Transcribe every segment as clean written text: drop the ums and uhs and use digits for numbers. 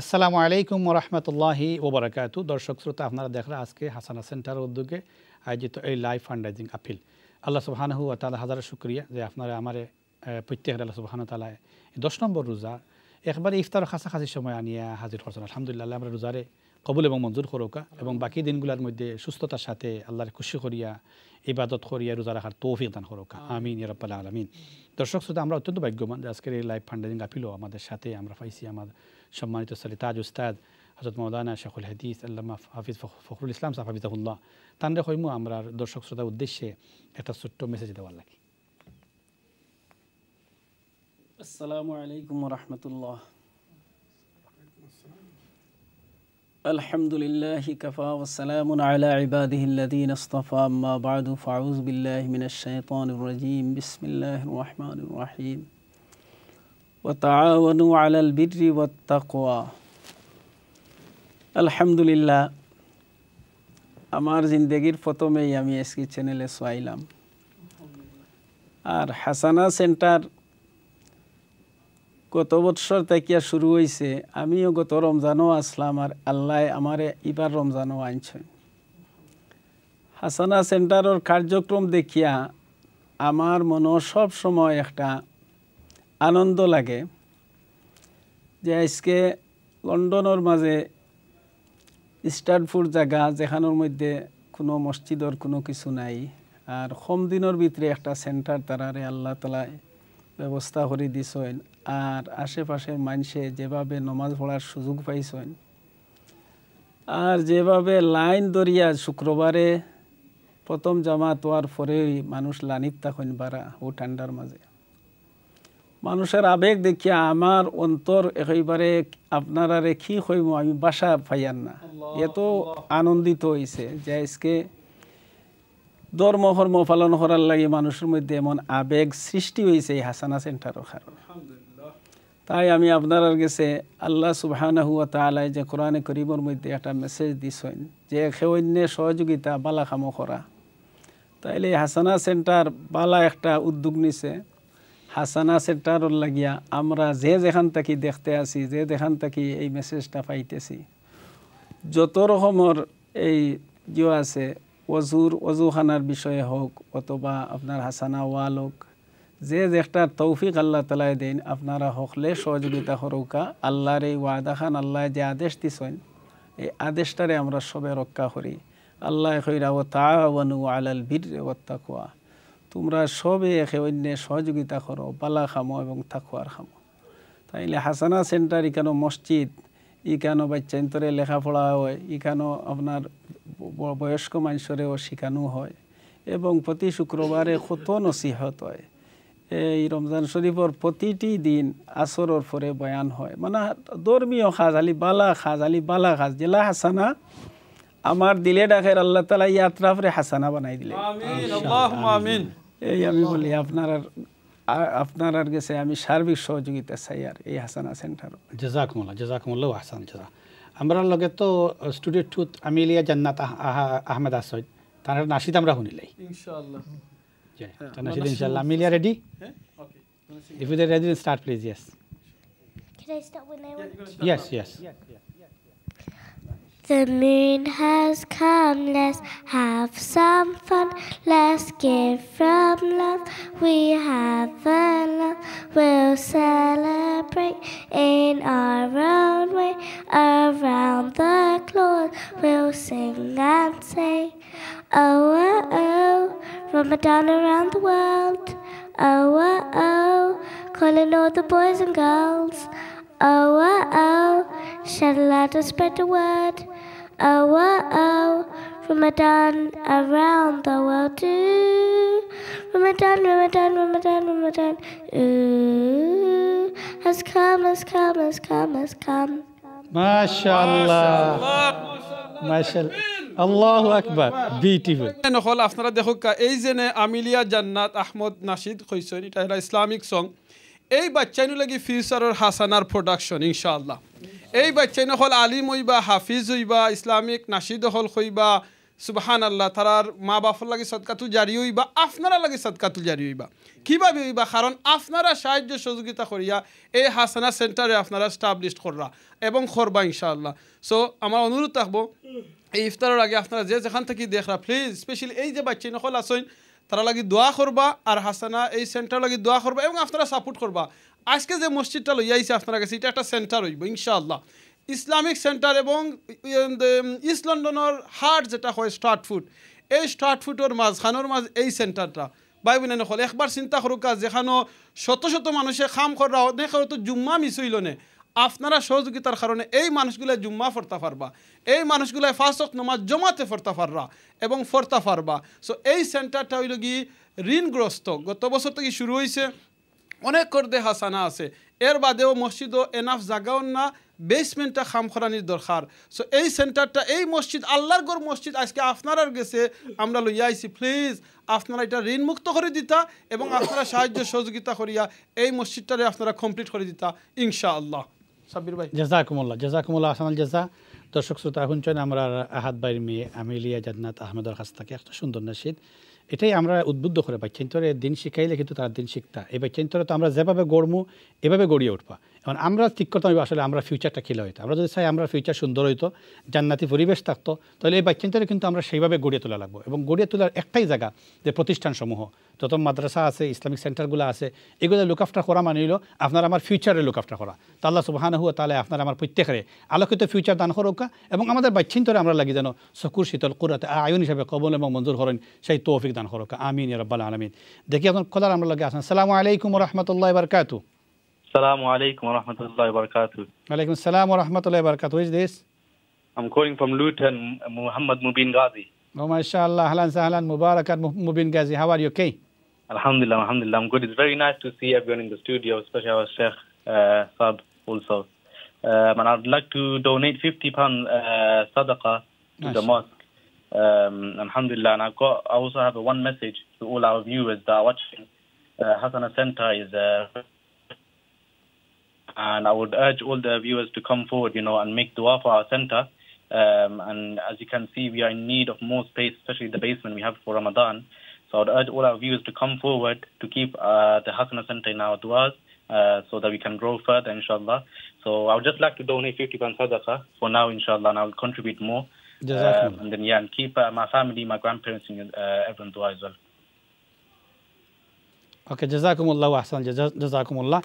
আসসালামু আলাইকুম ওরহমতুল্লাহি ওবরাকাতু। দর্শক শ্রোতা, আপনারা দেখলেন আজকে হাসানা সেন্টার উদ্যোগে আয়োজিত এই লাইভ ফান্ডরাইজিং আপিল। আল্লাহ সুবহানাহু ওয়া তাআলা হাজার শুকরিয়া যে আপনারা আমার প্রত্যেকের আল্লাহ সুবহানাহু ওয়া তাআলা 10 নম্বর রোজা একবারে ইফতার কাছাকাছি সময় আনিয়া হাজির করছেন। আলহামদুলিল্লাহ, আমরা রোজারে কবুল এবং মঞ্জুর করুকা এবং বাকি দিনগুলোর মধ্যে সুস্থতার সাথে আল্লাহর খুশি করিয়া ইবাদত করিয়া রোজা রাখার তৌফিক দান করুকা, আমিন ইয়া রাব্বাল আলামিন। দর্শক শ্রোতা, আমরা অত্যন্ত ভাগ্যবান যে আজকের এই লাইভ ফান্ডরাইজিং আপিলও আমাদের সাথে আমরা পাইছি আমার সম্মানিত তাজ উস্তাদ হযরত মাওলানা শেখুল হাদিস আল্লামা হাফিজ ফখরুল ইসলাম সাহেব হাফিজাহুল্লাহ। তানরে হইমু আমরা দর্শক শ্রোতার উদ্দেশ্যে একটা ছোট্ট মেসেজ দেওয়ার লাগে। আসসালামু আলাইকুম ওয়া রাহমাতুল্লাহ। আলহামদুলিল্লাহি কাফা ওয়া সালামুন আলা ইবাদিহিল্লাযীনা ইসতাফা, আম্মা বা'দু, ফাউযু বিল্লাহি মিনাশ শাইতানির রাজীম। বিসমিল্লাহির রাহমানির রাহিম। ওয়া তাআওয়ানু আলাল বিররি ওয়াত তাকওয়া। আলহামদুলিল্লাহ, আমার জিন্দেগির প্রথমেই আমি এসকি চ্যানেলে সোয়াইলাম। আর হাসানা সেন্টার গত বছর থেকে শুরু হয়েছে। আমিও গত রমজানও আসলাম, আর আল্লাহ আমারে এবার রমজানও আনছেন। হাসানা সেন্টারের কার্যক্রম দেখিয়া আমার মনে সব সময় একটা আনন্দ লাগে যে আজকে লন্ডনের মাঝে স্টার্টফুড জায়গা যেখানোর মধ্যে কোনো মসজিদর কোনো কিছু নাই, আর কম দিনের ভিতরে একটা সেন্টার তারারে আল্লাহ তাআলা ব্যবস্থা করে দিছেন। আর আশেপাশের মানুষে যেভাবে নমাজ পড়ার সুযোগ পাইছেন, আর যেভাবে লাইন দরিয়া শুক্রবারে প্রথম জামাত হওয়ার পরেই মানুষ লানিত থাকেন বারা ও ঠান্ডার মাঝে, মানুষের আবেগ দেখিয়া আমার অন্তর একেবারে আপনারা কি হইব আমি বাসা পাইয়ান না, এত আনন্দিত হয়েছে যে আজকে ধর্ম কর্ম পালন করার লাগে মানুষের মধ্যে এমন আবেগ সৃষ্টি হয়েছে এই হাসানা সেন্টারের কারণে। তাই আমি আপনার কাছে আল্লাহ সুবহানাহু ওয়া তাআলা যে কোরআনে কারীমের মধ্যে একটা মেসেজ দিছেন যে খেওয়ান্যে সহযোগিতা বালা কামো করা, তাইলে হাসানা সেন্টার বালা একটা উদ্যোগ নিছে। হাসানা সেন্টারের লাগিয়া আমরা যে যেখান থেকে দেখতে আসি, যে যেখান থেকে এই মেসেজটা পাইতেছি, যত রকমের এই যে আছে অজুখানার বিষয়ে হোক অথবা আপনার হাসানা ওয়াল হোক, যে একটা তৌফিক আল্লাহ তাআলা দেন আপনারা হকলে সহযোগিতা করুকা। আল্লাহর এই ওয়াদা খান আল্লাহ যে আদেশ দিছেন, এই আদেশটারে আমরা সবে রক্ষা করি। আল্লাহ কইরা ওয়া তাআওয়ানু আলাল বিররি ওয়াত তাকওয়া, তোমরা সবে একে অন্যে সহযোগিতা করো বালা খামো এবং তাকওয়ার খামো। তাইলে হাসানা সেন্টার ইকানো মসজিদ, ইকানো বাচ্চান্তরে লেখাপড়া হয়, ইকানো আপনার বয়স্ক মানুষেরও শেখানো হয় এবং প্রতি শুক্রবারে কত নসিহত হয়। এই রমজান শরীফের প্রতিটি দিন আসরের পরে বয়ান হয়, মানে ধর্মীয় কাজ আলি বালা কাজ জেলা হাসানা আমার দিলে ডাকের আল্লাহ তাআলা ইয়াত্রাফরে হাসানা বানাই দিলে। আমিন, আল্লাহুম্মা আমিন। এই আমি বলি আপনার কাছে আমি সার্বিক সহযোগিতা চাই আর এই হাসানা সেন্টার। জাযাকুমুল্লাহ আহসান জাযা। আমরা লগে তো স্টুডিও টুথ আমিলিয়া জান্নাত আহমেদ আসদ, তার নাশিদ আমরা শুনিলাই ইনশাআল্লাহ। নাশিদ ইনশাআল্লাহ। Amelia ready? Okay, if you are ready to start please. Yes, Can I start when I want? yes. The moon has come, let's have some fun. Let's give from love, we have a love. We'll celebrate in our own way. Around the clock we'll sing and say, oh, oh, oh, Ramadan around the world. Oh, oh, oh, calling all the boys and girls. Oh, oh, oh, shed a light to spread the word. Oh, oh, oh, Ramadan around the world too. Ramadan, Ramadan, Ramadan, Ramadan, ooh, has come, has come, has come, has come. MashaAllah, Allahu Akbar, beautiful. নহল আপনারা দেখুক এই যে আমিলিয়া জান্নাত আহমদ নাশিদ কইছেন, এটা একটা Islamic song. এই বাচ্চাইনু লাগি ফিউচারের হাসানার প্রোডাকশন ইনশাআল্লাহ। এই বাচ্চাইন হল আলিম হইবা, হাফিজ হইবা, ইসলামিক নাশিদ হল হইবা, সুবহানাল্লাহ তারার মা বাবার লাগি সদকাতুল জারি হইবা আপনারা লাগি সদকাতুল জারি হইবা কিভাবে হইবা কারণ আপনারা সাহায্য সহযোগিতা করিয়া এই হাসানা সেন্টারে আপনারা স্টাবলিশ কররা এবং করবা ইনশাআল্লাহ সো আমার অনুরোধ থাকবো এই ইফতারের আগে আপনারা যে যেখান থেকে দেখরা প্লিজ স্পেশালি এই যে বাচ্চা নকল আসেন তারা লাগি দোয়া করবা আর হাসানা এই সেন্টার লাগি দোয়া করবা এবং আপনারা সাপোর্ট করবা আজকে যে মসজিদটা লইয়া আইছে আপনারা কাছে এটা একটা সেন্টার হইব ইনশাআল্লাহ ইসলামিক সেন্টার এবং ইস্ট লন্ডনের হার্ট যেটা হয় স্ট্রাট ফুড এই স্ট্রাট ফুডের মাঝখানোর মাঝ এই সেন্টারটা ভাই বোন নকল একবার চিন্তা করুক যেখানে শত শত মানুষে খাম করা অনেক তো জুম্মা মিস হইল নে আপনারা সহযোগিতার কারণে এই মানুষগুলাই জুম্মা ফরতা পারবা এই মানুষগুলাই ফাঁস ওয়াক্ত নামাজ জমাতে ফরতা পারবা এবং ফরতা পারবা সো এই সেন্টারটা হইল কি ঋণগ্রস্ত গত বছর থেকে শুরু হয়েছে অনেক করদে হাসানা আছে এর বাদেও মসজিদও এনাফ জাগাও না বেসমেন্টটা খামখরানির দরকার সো এই সেন্টারটা এই মসজিদ আল্লাহর গড় মসজিদ আজকে আপনার গেছে আমরা লইয়া আইছি প্লিজ আপনারা এটা ঋণ মুক্ত করে দিতা এবং আপনারা সাহায্য সহযোগিতা করিয়া এই মসজিদটারে আপনারা কমপ্লিট করে দিতা ইনশাআল্লাহ সাব্বির ভাই জাজাকুমুল্লাহ আহসানুল জাযা দর্শক শ্রোতা এখন চাই আমরা আহাদ ভাইয়ের মেয়ে আমিলিয়া জান্নাত আহমেদের কাছ থেকে একটা সুন্দর নাশিদ এটাই আমরা উদ্বুদ্ধ করে বাচ্চান্তরে দিন শিখাইলে কিন্তু তার দিন শিখতা এই বাচ্চান্তরে তো আমরা যেভাবে গড়মু এভাবে গড়িয়ে উঠবা এখন আমরা ঠিক করতাম আসলে আমরা ফিউচারটা খেলে হইতো আমরা যদি চাই আমরা ফিউচার সুন্দর হইতো জান্নাতি পরিবেশ থাকতো তাহলে এই বাচ্চান্তরে কিন্তু আমরা সেইভাবে গড়িয়ে তোলা লাগবো এবং গড়িয়ে তোলার একটাই জায়গা যে প্রতিষ্ঠানসমূহ যত মাদ্রাসা আছে ইসলামিক সেন্টারগুলো আছে এগুলো লুক আফটার করা মানে হলো আপনার আমার ফিউচারে লুক আফটার করা তা আল্লাহ সুবহানাহু ওয়া তাআলা আপনার আমার প্রত্যেকের আলোকিত ফিউচার দান করুকা এবং আমাদের বাচ্চান্তরে আমরা লাগি যেন চকুর শীতল কুরাতে আয়ন হিসাবে কবল এবং মঞ্জুর করেন সেই তৌফিক দান করুকা আমিন ইয়া রাব্বাল আলামিন দেখি এখন কলার আমরা লাগে আসেন আসসালামু আলাইকুম ওয়া রাহমাতুল্লাহি ওয়া বারাকাতুহু Assalamu alaikum wa rahmatullahi wa barakatuh. Walaikum assalam wa rahmatullahi wa barakatuh. Who is this? I'm calling from Luton, Muhammad Mubin Ghazi. Oh, mashallah. Ahlan sahlan. Mubarakat Mubin Ghazi. How are you? Okay? Alhamdulillah, alhamdulillah. I'm good. It's very nice to see everyone in the studio, especially our Sheikh Sab also. And I'd like to donate £50 sadaqah to the mosque. Alhamdulillah. And I also have one message to all our viewers that are watching. Hasana Center is... and I would urge all the viewers to come forward, and make dua for our center. And as you can see, we are in need of more space, especially the basement we have for Ramadan. So I would urge all our viewers to come forward to keep the Hasana Center in our duas, so that we can grow further, inshallah. So I would just like to donate £50 sadaqah for now, inshallah, and I will contribute more. And then, and keep my family, my grandparents in everyone's dua as well. Okay, jazakumullah wa ahsan, jazakumullah.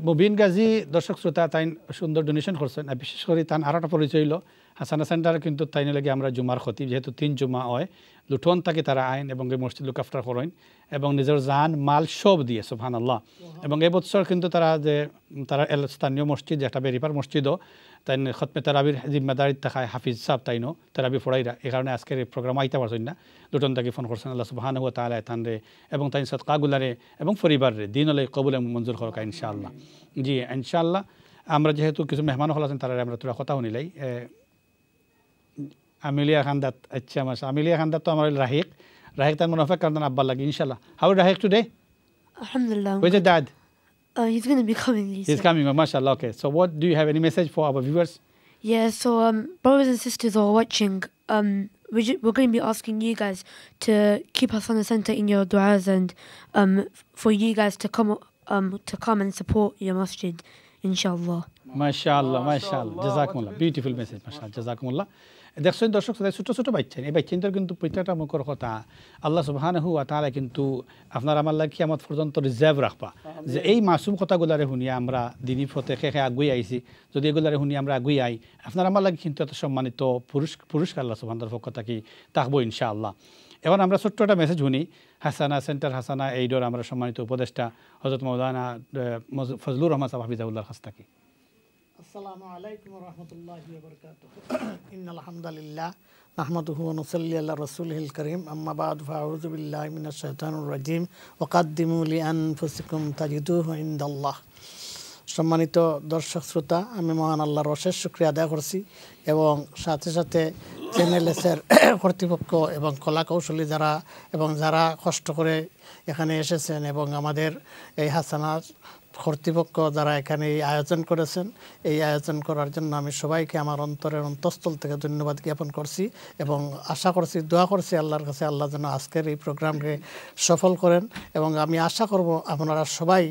Mubin Gazi দর্শক শ্রোতা তাই সুন্দর donation করছেন আর বিশেষ করে তার আরও একটা পরিচয় হইল হাসানা সেন্টার কিন্তু তাই লাগে আমরা জুমার খতিব যেহেতু 3 জুমা হয় লুঠন থাকে তারা আইন এবং এই মসজিদ লুক আফটার করেন এবং নিজের জান মাল সব দিয়ে সুবহানাল্লাহ এবং এই বছর কিন্তু তারা স্থানীয় মসজিদ একটা বেরিপার মসজিদও তাই খতমে তারাবির জিম্মাদারিত থাকায় হাফিজ সাহেব তাইনো তারাবি ফড়াইরা এই কারণে আজকের এই প্রোগ্রাম আইতে পারছেন না লুঠন তাকে ফোন করছেন আল্লাহ সুবহানাহু ওয়া তাআলা তানরে এবং তাই সদকাগুলারে এবং পরিবারে দিনলে কবুল এবং মঞ্জুর করুক ইনশাআল্লাহ জি ইনশাআল্লাহ আমরা যেহেতু কিছু মেহমান হল আছেন তারা আমরা তোরা কথা শুনিলাই আমিলিয়া খান্দাত আচ্ছা মাস আমিলিয়া খান্দাত তো আমার রাহিক তার মুনাফিক কারণ আব্বার লাগে ইনশাআল্লাহ how Rahik today Alhamdulillah. Where's your dad? He's going to be coming. He's coming, mashallah. Okay. So what do you have any message for our viewers? Yeah, so brothers and sisters who are watching, we're going to be asking you guys to keep Hasana Center in your du'as and for you guys to come and support your masjid, inshallah. Mashallah. Jazakumullah. Beautiful message, mashallah. Jazakumullah. দেখছেন দর্শক ছোটো ছোটো বাচ্চা এই বাচ্চাদের কিন্তু প্রত্যেকটা মুখের কথা আল্লাহ সুবহানাহু ওয়া তাআলা কিন্তু আপনার আমার লাগে কিয়ামত পর্যন্ত রিজার্ভ রাখবা যে এই মাসুম কথাগুলারে শুনিয়ে আমরা দিনী পথে খেখে আগুই আইছি যদি এগুলারে শুনিয়ে আমরা আগুই আই আপনার আমার লাগে কিন্তু এত সম্মানিত পুরস্কার আল্লাহ সুবহানাহু পক্ষ থেকে থাকবো ইনশাআল্লাহ এখন আমরা ছোট্ট একটা মেসেজ শুনি হাসানা সেন্টার হাসানা এইডোর আমরা সম্মানিত উপদেষ্টা হযরত মাওলানা ফজলুর রহমান সাহেব হাফিজাহুল্লাহর কাছ থেকে আসসালামু আলাইকুম ওয়া রাহমাতুল্লাহি ওয়া বারাকাতুহু ইন্নাল হামদুলিল্লাহ নাহমাদুহু ওয়া নুসাল্লি আলা রাসূলিল কারীম আম্মা বা'দু ফাআউযু বিল্লাহি মিনাশ শাইতানির রাজীম ওয়া কদ্দিমু লি আনফুসিকুম তাজিদুহু ইনদাল্লাহ সম্মানিত দর্শক শ্রোতা আমি মহান আল্লাহর অশেষ শুকরিয়া আদায় করছি এবং সাথে সাথে চ্যানেলের কর্তৃপক্ষ এবং কলা কৌশলী যারা কষ্ট করে এখানে এসেছেন এবং আমাদের এই হাসানা কর্তৃপক্ষ যারা এখানে এই আয়োজন করেছেন, এই আয়োজন করার জন্য আমি সবাইকে আমার অন্তরের অন্তঃস্থল থেকে ধন্যবাদ জ্ঞাপন করছি এবং আশা করছি, দোয়া করছি আল্লাহর কাছে আল্লাহ যেন আজকের এই প্রোগ্রামকে সফল করেন এবং আমি আশা করব আপনারা সবাই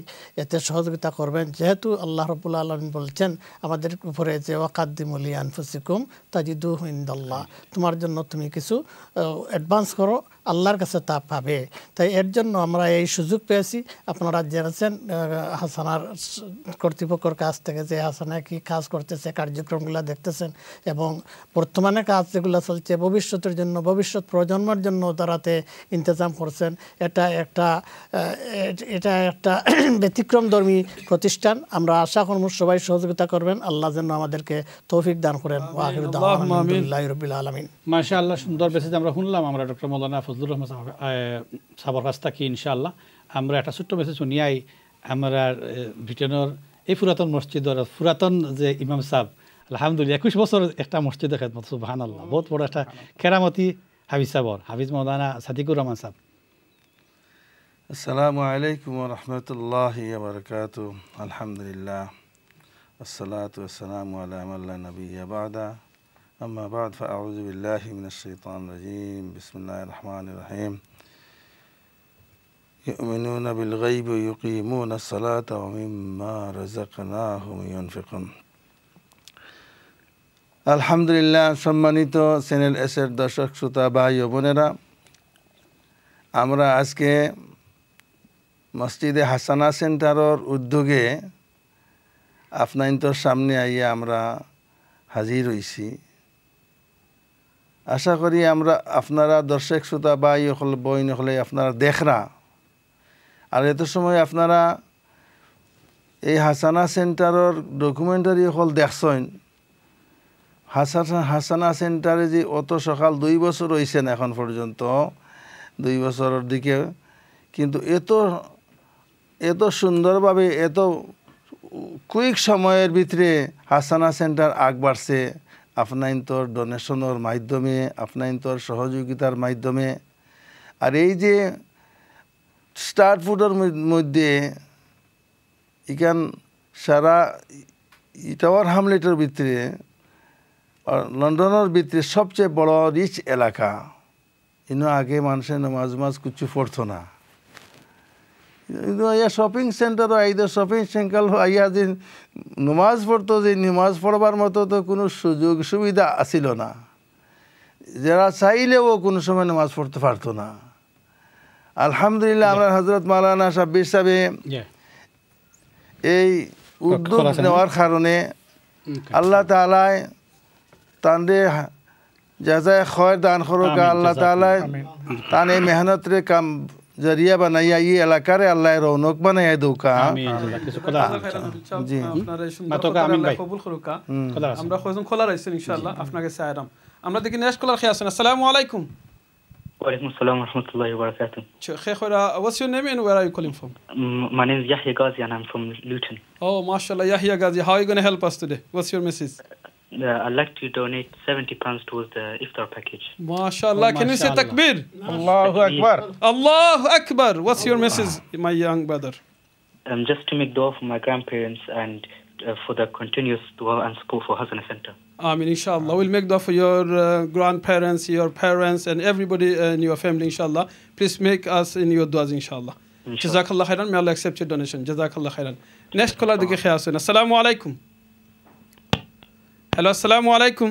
এতে সহযোগিতা করবেন, যেহেতু আল্লাহ রাব্বুল আলামিন বলছেন আমাদের উপরে যে ওয়াকাদ্দিমু লি আনফুসিকুম তাজিদুহু ইনদাল্লাহ, তোমার জন্য তুমি কিছু অ্যাডভান্স করো, আল্লাহর কাছে তা পাবে। তাই এর জন্য আমরা এই সুযোগ পেয়েছি। আপনারা জেনেছেন হাসানার কর্তৃপক্ষের কাছ থেকে যে হাসানা কি কাজ করতেছে, কার্যক্রমগুলো দেখতেছেন এবং বর্তমানে কাজ যেগুলো চলছে ভবিষ্যতের জন্য, ভবিষ্যৎ প্রজন্মের জন্য তারাতে ইন্তজাম করছেন। এটা একটা ব্যতিক্রমধর্মী প্রতিষ্ঠান। আমরা আশা করব সবাই সহযোগিতা করবেন, আল্লাহ যেন আমাদেরকে তৌফিক দান করেন। আলহামদুলিল্লাহি রাব্বিল আলামিন। মাশাআল্লাহ, সুন্দর মেসেজ আমরা শুনলাম। আমরা ডক্টর মৌলানা ফজলুর রহমান সাবর কাছ থেকে ইনশাআল্লাহ আমরা একটা ছোট্ট মেসেজ শুনিয়াই আমরা ব্রিটেনের এই পুরাতন মসজিদের পুরাতন যে ইমাম সাহেব আলহামদুলিল্লাহ 21 বছর একটা মসজিদের খেদমত, সুবহানাল্লাহ, বহুত বড় একটা কেরামতি হাফিজ সাবর, হাফিজ মৌলানা সাদিকুর রহমান সাহেব। আসসালামু আলাইকুম ওয়া রাহমাতুল্লাহি ওয়া বারাকাতুহু। আলহামদুলিল্লাহ والصلاة والسلام على من لا نبي بعده أما بعد فأعوذ بالله من الشيطان الرجيم بسم الله الرحمن الرحيم يؤمنون بالغيب ويقيمون الصلاة ومما رزقناهم ينفقون। আলহামদুলিল্লাহ, সম্মানিত চ্যানেল এসের দর্শক শ্রোতা ভাই ও বোনেরা, আমরা আজকে মসজিদে হাসানা সেন্টারের উদ্যোগে আপনার সামনে আইয়া আমরা হাজির হইছি। আশা করি আমরা আপনারা দর্শক শ্রোতা ভাই হল বইন হলে আপনারা দেখরা, আর এত সময় আপনারা এই হাসানা সেন্টারের ডকুমেন্টারি হল দেখছেন। হাসানা সেন্টারে যে অত সকাল 2 বছর হয়েছেন এখন পর্যন্ত, 2 বছরের দিকে, কিন্তু এত সুন্দরভাবে এত কুইক সময়ের ভিতরে হাসানা সেন্টার আগ বাড়ছে আপনার ডোনেশনের মাধ্যমে, আপনার সহযোগিতার মাধ্যমে। আর এই যে স্টার্ট ফুডের মধ্যে এখান সারা টাওয়ার হামলেটের ভিতরে লন্ডনের ভিতরে সবচেয়ে বড় রিচ এলাকা। ইনো আগে মানুষের নামাজ কিছু পড়তো না, শপিং সেন্টার আইদের শপিং সেন্টার আইয়া যে নমাজ পড়তো, যে নমাজ পড়বার মতো তো কোনো সুযোগ সুবিধা আসিল না। যারা চাইলেও কোনো সময় নামাজ পড়তে পারতো না। আলহামদুলিল্লাহ, আমরা হজরত মাওলানা সাব্বির সাহেব এই উদ্যোগ নেওয়ার কারণে আল্লাহ তাআলা তাঁদের জাযায়ে খয়র দান করুক। আল্লাহ তাআলা তান এই মেহনতরে কাম জরিয়া বানাইয়া এই এলাকার আল্লাহ রৌনক বানাইয়া দৌকা। জি, কবুল করুক। আমরা কয়জন খোলা রাখছেন ইনশাআল্লাহ আপনাকে সালাম। আমরা দেখি নেক্সট কলার খেয়ে আছেন। আসসালামু আলাইকুম। ওয়ালাইকুম আসসালাম ওয়া রাহমাতুল্লাহি ওয়া বারাকাতুহু। Sheikh, what's your name and where are you calling from? My name is Yahya Ghazi and I'm from Luton. Oh, mashallah, Yahya Ghazi. How are you going to help us today? What's your message? I'd like to donate £70 towards the iftar package. Mashallah, can you say takbir? Allahu Akbar. Allahu Akbar. What's your message, my young brother? Just to make dua for my grandparents and for the continuous dua and support for Hasana Center. Amin, inshallah. We'll make dua for your grandparents, your parents, and everybody in your family, inshallah. Please make us in your duas, inshallah. Jazakallah khairan. May Allah accept your donation. Jazakallah khairan. Next caller, dekhe khayal se. Assalamu alaikum. Hello, assalamu alaikum.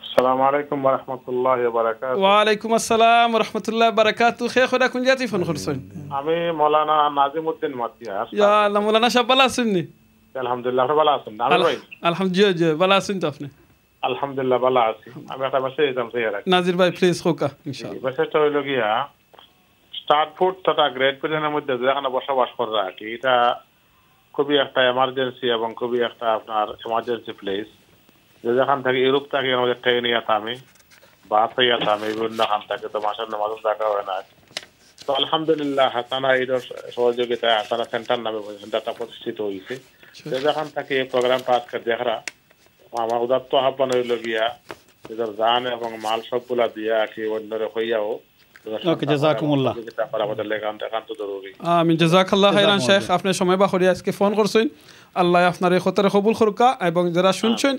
Assalamu alaikum wa rahmatullahi wa barakatuh. Wa alaikum assalam wa rahmatullahi wa barakatuh. Khair khuda kun jati phone khursoin. Ami Maulana Nazimuddin Matiyar. Ya Allah, Maulana sahab bala sunni. Alhamdulillah bala asun. Alhamdulillah bala asun to apne. Alhamdulillah bala asun. Ami একটা message দিতাম সেইরা। Nazir bhai please হোকা ইনশাআল্লাহ। মেসেজটা হলো গিয়া start food তথা great ব্রিটেনের মধ্যে যেখানে বসবাস করে রাখি, এটা খুবই একটা এমার্জেন্সি এবং খুবই একটা আপনার এমার্জেন্সি প্লেস। যেখান থেকে ইউরোপ থেকে আমাদের ট্রেন ইয়াতে আমি বাস ইয়াতে আমি বিভিন্ন খান থেকে তো মাসের নামাজ দেখা হয় না। তো আলহামদুলিল্লাহ হাসানা ঈদের সহযোগিতায় হাসানা সেন্টার নামে সেন্টারটা প্রতিষ্ঠিত হয়েছে। যেখান থেকে এই প্রোগ্রামটা আজকে দেখরা আমার উদাত্ত আহ্বান হইল গিয়া এদের জান এবং মাল সবগুলা দিয়া কি অন্যরে হইয়াও ওকে জাযাকুমুল্লাহ আমাদের একান্ত জরুরি আমিন জাযাকাল্লাহ খাইরান শেখ আপনি সময় বাখরি আজকে ফোন করছেন আল্লাহ আপনার এই খতরে কবুল করুকা এবং যারা শুনছেন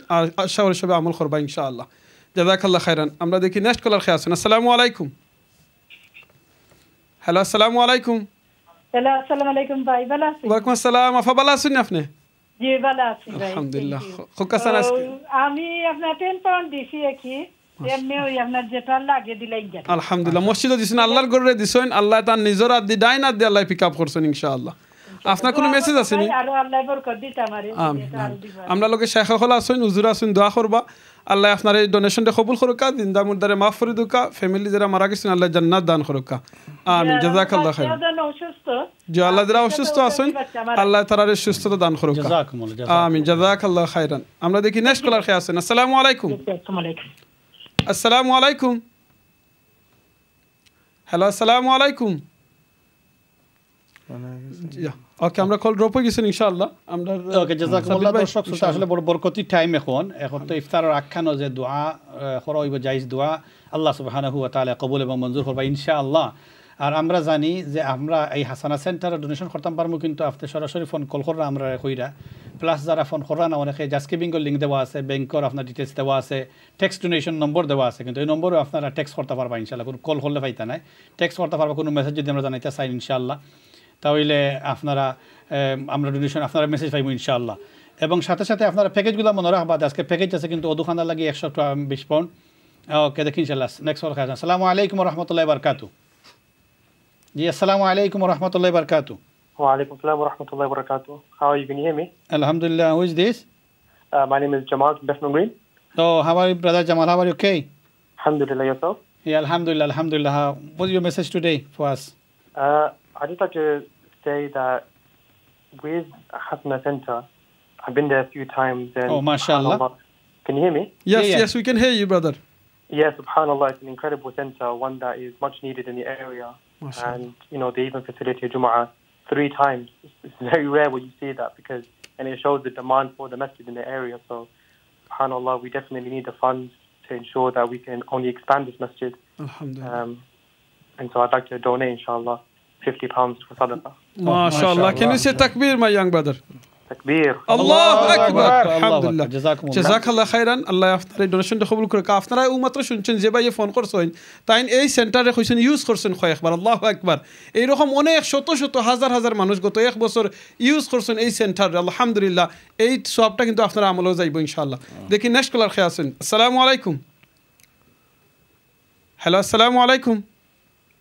আশা করি সবাই আমল করবা ইনশাআল্লাহ জাযাকাল্লাহ খাইরান আমরা দেখি নেক্সট কলার খেয়ে আছেন আসসালামু আলাইকুম হ্যালো আসসালামু আলাইকুম হ্যালো আসসালামু আলাইকুম ভাই ভালো আছেন ওয়ালাইকুম আসসালাম আফা ভালো আছেন আপনি জি ভালো আছি ভাই আলহামদুলিল্লাহ খুকাসান আজকে আমি আপনার 10 পাউন্ড দিছি কি এমনি ওই আপনার যেটা লাগে দিলাই গেল আলহামদুলিল্লাহ মসজিদে দিছেন আল্লাহর ঘরে দিছেন আল্লাহ তার নিজের আদি ডাইন আদি আল্লাহ পিক আপ করছেন ইনশাআল্লাহ আপনার কোনো মেসেজ আছে নি আর আল্লাহ বরকত দিতে আমারে আমরা লোকে শেখ হল আছেন হুজুর আছেন দোয়া করবা আল্লাহ আপনার এই ডোনেশনটা কবুল করুকা জিন্দা মুর্দারে মাফ করে দুকা ফ্যামিলি যারা মারা গেছেন আল্লাহ জান্নাত দান করুকা আমিন জাযাকাল্লাহ খাইর যে আল্লাহ যারা অসুস্থ আছেন আল্লাহ তাআলার সুস্থতা দান করুকা আমিন জাযাকাল্লাহ খাইরান আমরা দেখি নেক্সট কলার খেয়ে আছেন আসসালামু আলাইকুম আসসালামু আলাইকুম হ্যালো আসসালামু আলাইকুম ওকে আমরা কল ড্রপ হয়ে গেছেন ইনশাআল্লাহ আমরা ওকে জাযাকুমুল্লাহ দর্শক শ্রোতা আসলে বড় বরকতি টাইম এখন তো ইফতারের আখ্যানো যে দোয়া করা হইব জায়েজ দোয়া আল্লাহ সুবহানাহু ওয়া তাআলা কবুল এবং মঞ্জুর করবা ইনশাআল্লাহ আর আমরা জানি যে আমরা এই হাসানা সেন্টারে ডোনেশন করতাম পারমু কিন্তু আপনি সরাসরি ফোন কল করা আমরা কইরা প্লাস যারা ফোন করা না অনেকে জাস্কিবিংয়ের লিঙ্ক দেওয়া আছে ব্যাংকের আপনার ডিটেলস দেওয়া আছে টেক্সট ডোনেশন নম্বর দেওয়া আছে কিন্তু এই নম্বরে আপনারা টেক্সট করতে পারবা ইনশাআল্লাহ কোনো কল করলে পাইতা নাই টেক্সট করতে পারবা কোনো মেসেজ যদি আমরা জানাইতে চাই ইনশাআল্লাহ তাহলে আপনারা আমরা ডোনেশন আপনারা মেসেজ পাইব ইনশাআল্লাহ এবং সাথে সাথে আপনারা প্যাকেজগুলো মনে রাখবা আজকে প্যাকেজ আছে কিন্তু অদুখানা লাগে 120 পাউন্ড ওকে দেখি ইনশাআল্লাহ নেক্সট ওয়ার খাজা আসসালামু আলাইকুম ওয়া রাহমাতুল্লাহি ওয়া বারাকাতু জি আসসালামু আলাইকুম ওয়া রাহমাতুল্লাহি ওয়া বারাকাতু ওয়া আলাইকুম আসসালাম ওয়া রাহমাতুল্লাহি ওয়া বারাকাতু how are you, can you hear me? Alhamdulillah. Who is this? My name is Jamal from Bethnal Green. Oh, how are you, brother Jamal? How are you? Okay? Alhamdulillah, yourself? Yeah, alhamdulillah, alhamdulillah. What's your message today for us? I just like to say that with Hasana Center, I've been there a few times. And oh, mashallah. Can you hear me? Yes, yes, we can hear you, brother. Yes, subhanallah, it's an incredible center, one that is much needed in the area. Mashallah. And, you know, they even facilitate Jumu'ah 3 times. It's very rare when you see that because, and it shows the demand for the masjid in the area. So, subhanallah, we definitely need the funds to ensure that we can only expand this masjid. Alhamdulillah. And so I'd like to donate, inshallah, £50 for sadaqah. MashaAllah. Can you say takbir, my young brother? Takbir. Allahu Akbar. Alhamdulillah. Jazakallah khairan. Allah আপনার ডোনেশনটা কবুল করে আপনারা মাত্র শুনছেন যে ভাই phone করছেন তাই এই সেন্টারে কইছেন ইউজ করছেন কয়েকবার আল্লাহু আকবার এই রকম অনেক শত শত হাজার হাজার মানুষ গত এক বছর ইউজ করছেন এই সেন্টারে আলহামদুলিল্লাহ এই সবটা কিন্তু আপনারা আমলও যাইব ইনশাআল্লাহ দেখি নেক্সট কলার খেয়ে আছেন আসসালামু আলাইকুম হ্যালো আসসালামু আলাইকুম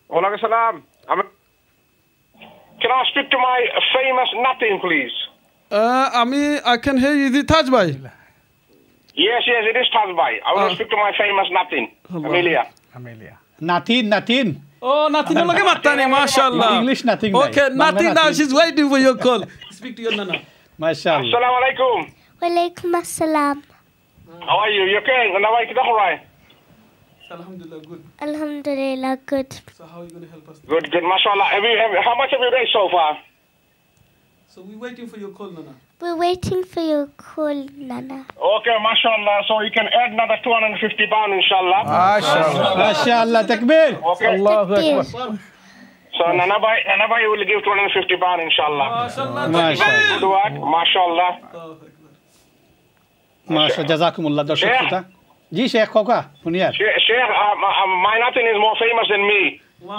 ওয়ালাইকুম আসসালাম Can I speak to my famous nothing, please? I can hear you. The Taj Bhai. Yes, it is Taj Bhai. I want to speak to my famous nothing, Amelia. Natin. Oh, Natin. Look at Matani, mashallah. English nothing. Okay, Natin now. She's waiting for your call. Speak to your nana. Mashallah. Assalamu alaikum. Walaikum assalam. How are you? You okay? And how are you? Alhamdulillah, good. Alhamdulillah, good. So how are you going to help us? Good, mashallah. How much have you raised so far? So we're waiting for your call, Nana. We're waiting for your call, Nana. Okay, mashallah. So you can add another £250, inshallah. Mashallah, takbir. Okay. Allahu Akbar. So Nana Bhai will give £250, inshallah. Mashallah. Mashallah. Mashallah. Jazakumullah. Darshak Shuta. Ji Sheikh Koka, Puniyar. Sheikh, my nothing is more famous than me.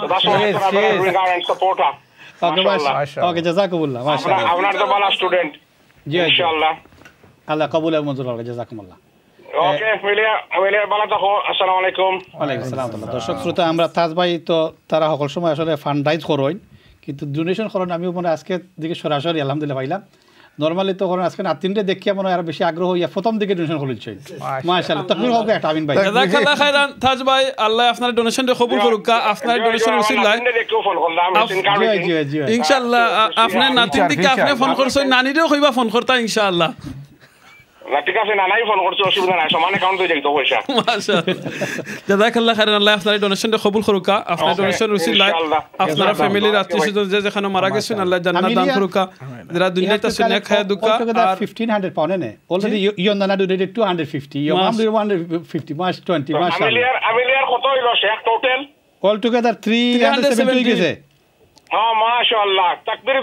So that's why I'm going to bring her and support her. Okay, Jazakumullah. Mashallah. I'm not the bala student. Inshallah. Allah kabul এবং মঞ্জুর হোক জাযাকুমুল্লাহ ওকে মিলিয়া ভালো থাকো আসসালামু আলাইকুম ওয়ালাইকুম আসসালাম দর্শক শ্রোতা আমরা তাজ ভাই তো তারা সকল সময় আসলে ফান্ডরাইজ করেন কিন্তু ডোনেশন করেন আমিও মনে আজকে দিকে সরাসরি আলহামদুলিল্লাহ পাইলাম নরমালি তো করেন আজকে নাতিনরে দেখিয়া মনে আর বেশি আগ্রহ হইয়া প্রথম দিকে ডোনেশন করেছেন মাশাআল্লাহ তাকবীর হোক একটা আমিন ভাই জাযাকাল্লাহ খাইরান তাজ ভাই আল্লাহ আপনার ডোনেশনটা কবুল করুক আপনার ডোনেশন উসিলায় ইনশাআল্লাহ আপনার নাতিন দিকে আপনি ফোন করছেন নানিরেও কইবা ফোন করতা ইনশাআল্লাহ ঠিক আছে নানাই ফোন করছে অসুবিধা নাই সমান অ্যাকাউন্ট হয়ে যাইতো পয়সা মাশাআল্লাহ জাযাকাল্লাহ খাইরান আল্লাহ আপনার ডোনেশনটা কবুল করুক আপনার ডোনেশন উসিলায় আপনার ফ্যামিলির আত্মীয়স্বজন যে যেখানে মারা গেছেন আল্লাহ জান্নাত দান করুক যারা দুনিয়াতে সুন্নাহ খায়া দুকা আর 1500 পাউন্ড নে অলরেডি ইউ নানা ডোনেটেড 250 ইউ মাম 150 মাস 20 মাশাআল্লাহ আমিলিয়ার কত হইলো শেখ টোটাল অল টুগেদার 370 গেছে মাশাআল্লাহ তাকবীর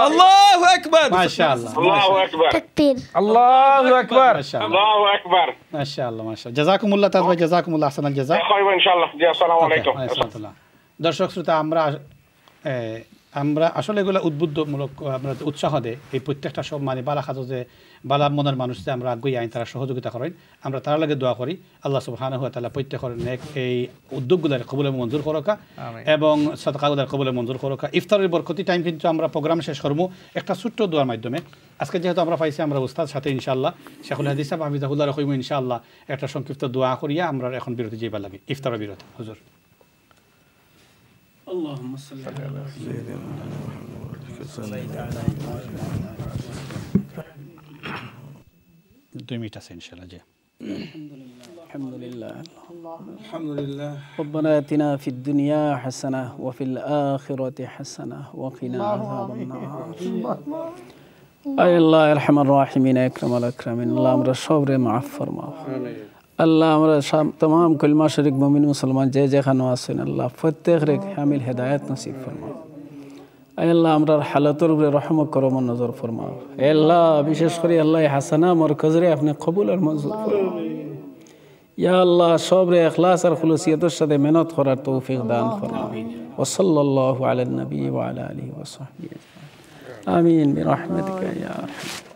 আল্লাহু আকবার মাশাআল্লাহ আল্লাহু আকবার তাকবীর আল্লাহু আকবার আল্লাহু আকবার মাশাআল্লাহ মাশাআল্লাহ জাযাকুমুল্লাহ তাজ ভাই জাযাকুমুল্লাহ আহসানাল জাযা খাইব ইনশাআল্লাহ জি আসসালামু আলাইকুম দর্শক শ্রোতা আমরা আসলে এগুলো উদ্বুদ্ধমূলক আমরা উৎসাহ দেয় এই প্রত্যেকটা সব মানে বালা খাজো যে বালা মনের মানুষ যে আমরা আগুই আইন তারা সহযোগিতা করেন আমরা তারা লাগে দোয়া করি আল্লাহ সুবহানাহু ওয়া তাআলা প্রত্যেকের নেক এই উদ্যোগগুলোর কবুলে মঞ্জুর করুকা এবং সদকাগুলোর কবুলে মঞ্জুর করুকা ইফতারের বরকতি টাইম কিন্তু আমরা প্রোগ্রাম শেষ করবো একটা ছোট্ট দোয়ার মাধ্যমে আজকে যেহেতু আমরা পাইছি আমরা উস্তাদ সাথে ইনশাআল্লাহ শেখুল হাদিস সাহেব হাফিজাহুল্লাহ রাহিম ইনশাআল্লাহ একটা সংক্ষিপ্ত দোয়া করিয়া আমরা এখন বিরতি যাইবার লাগে ইফতারের বিরতি হুজুর اللهم صل على سيدنا محمد 2 মিনিট আছে ইনশাআল্লাহ জি الحمد لله ربنا آتنا في الدنيا حسنة وفي الآخرة حسنة وقنا عذاب النار أي الله أرحم الراحمين أكرم الأكرمين الله أمر الصبر معاف فرما আল্লাহ আমরা तमाम কলমা শরীক মুমিন মুসলমান যে যেখানে আছেন আল্লাহ প্রত্যেকের কামিল হেদায়েত নসিব ফরমাও আল্লাহ আমরার হালাতের উপরে রহম করম নজর ফরমাও আল্লাহ বিশেষ করে আল্লাহ হাসানা মরকজরে আপনি কবুল আর মঞ্জুর ফরমাও ইয়া আল্লাহ সবরে ইখলাস আর খুলুসিয়তের সাথে মেহনত করার তৌফিক দান ফরমাও ওয়া সাল্লাল্লাহু আলা নবী ওয়া আলা আলিহি ওয়া সাহবিহি আমিন বিরহমাতিকা ইয়া আরহাম